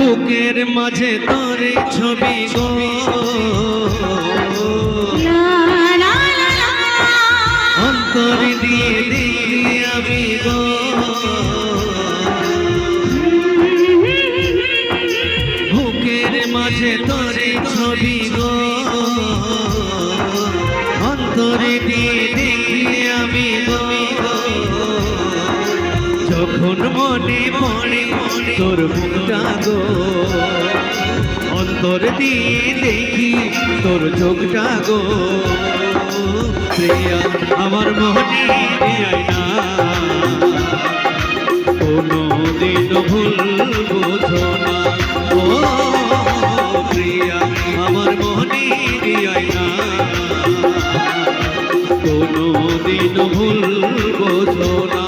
বুকের মাঝে তোর ছবি গো অন্তর দিয়ে দেখি আমি গো বুকের মাঝে তোর ছবি গো অন্তর দিয়ে দেখি আমি গো যখন মনে পড়ে তোর মুখটা গো অন্তর দিয়ে দেখি তোর চোখটা গো প্রিয়া আমার মনে দিয়াই না কোনো দিন ভুল বুঝো না ও প্রিয়া আমার মনে দিয়াই না কোনো দিন ভুল বুঝো না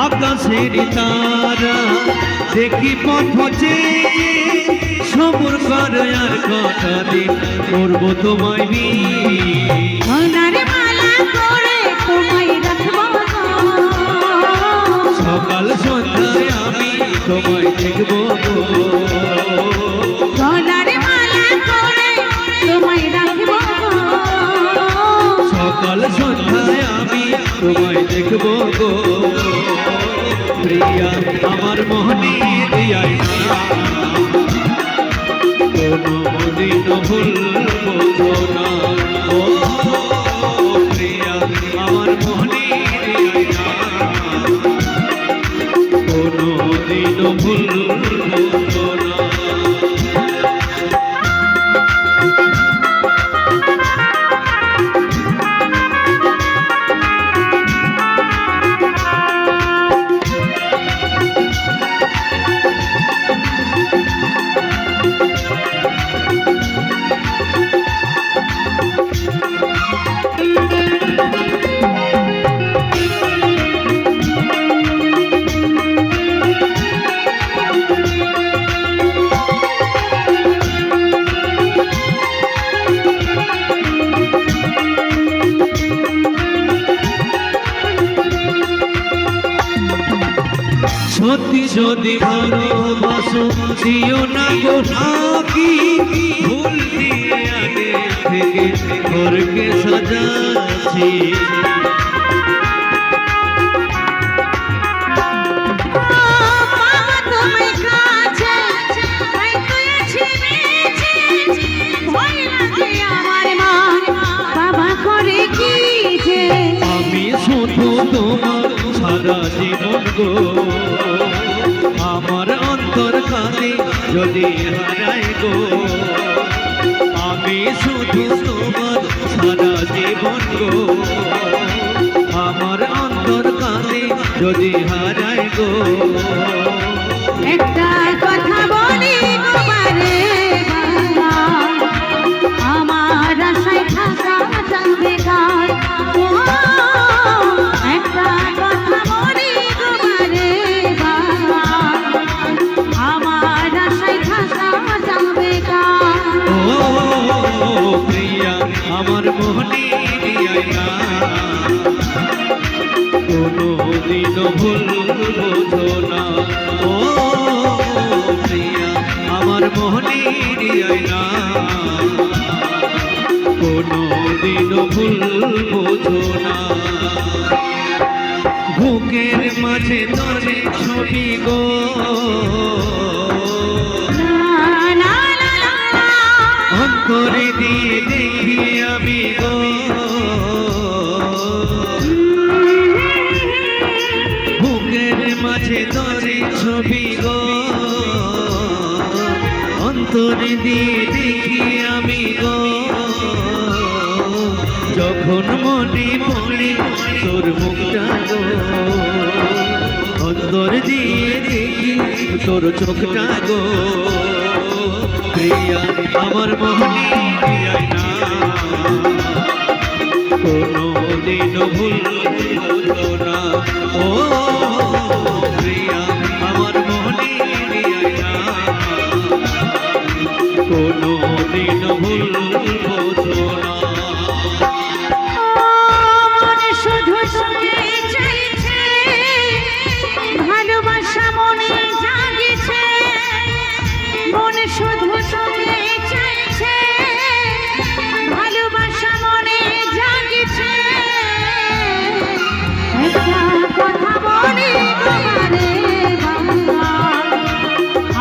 আকাশের তারা দেখি পথে সবুর কর আর কটা দিন করবো তোমায় সকাল সন্ধ্যায় আমি তোমায় দেখবো সকাল সন্ধ্যায় আমি তোমায় দেখবো গো প্রিয়া আমার মোহনী দিয়াই না কোনো দিন ভুল বোঝো না ও প্রিয়া আমার মোহনী দিয়াই না কোনো দিন ভুল বোঝো না সত্যি যদি ভালোবাসো দিও না গো ফাঁকি ভুল দিয়ে আগে থেকে ঘরকে সাজাচ্ছি আমি শুধু তোমার সারা জীবন গো আমার অন্তর খানে যদি হারাই গো আমি শুধু তোমার সারা জীবন গো আমার অন্তর খানে যদি হারাই গো একটা কথা বলি তোমারে আমার আশায় থাকা জানবে গায় একটা কথা বলি ভুল বোঝো না ও প্রিয়া আমার মোহনীর আয়না কোনদিনও ভুল বোঝো না বুকের মাঝে তোর ছবি গো অন্তরে দিয়ে দেখি আমি গো বুকের মাঝে তোর ছবি গো অন্তরে দিয়ে দেখি আমি গো যখন মনে পড়ে তোর মুখটা গো অন্তর দিয়ে দেখি তোর চোখটা গো প্রিয়া আমার মোহনী আয়না কোনদিন ভুল বোঝো না ও প্রিয়া আমার মোহনী আয়না কোনদিন ভুল বোঝো না মনে শুধু তোকে চাইছে ভালোবাসা মনে জাগিছে মনে শুধু তোকে চাইছে ভালোবাসা মনে জাগিছে একটা কথা বলি তোমারে বাবা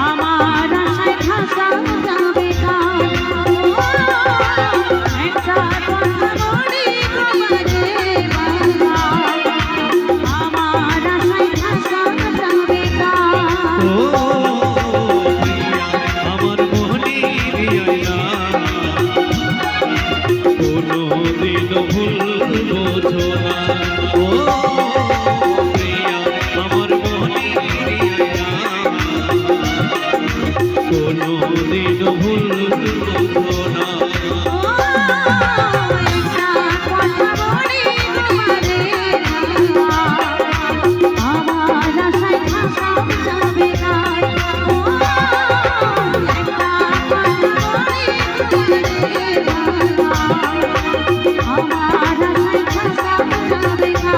আমার আশায় থাকা যাবে না একটা কথা বলি তোমারে বাবা আমার আশায় থাকা যাবে না ও প্রিয়া আমার মোহনী আয়না কোনদিন ভুল বোঝো না ও প্রিয়া আমার মোহনী আয়না কোনদিন ভুল বোঝো না একটা কথা বলি তোমারে বাবা আমার আশায় থাকা যাবে না একটা কথা বলি তোমারে বাবা আমার আশায় থাকা যাবে না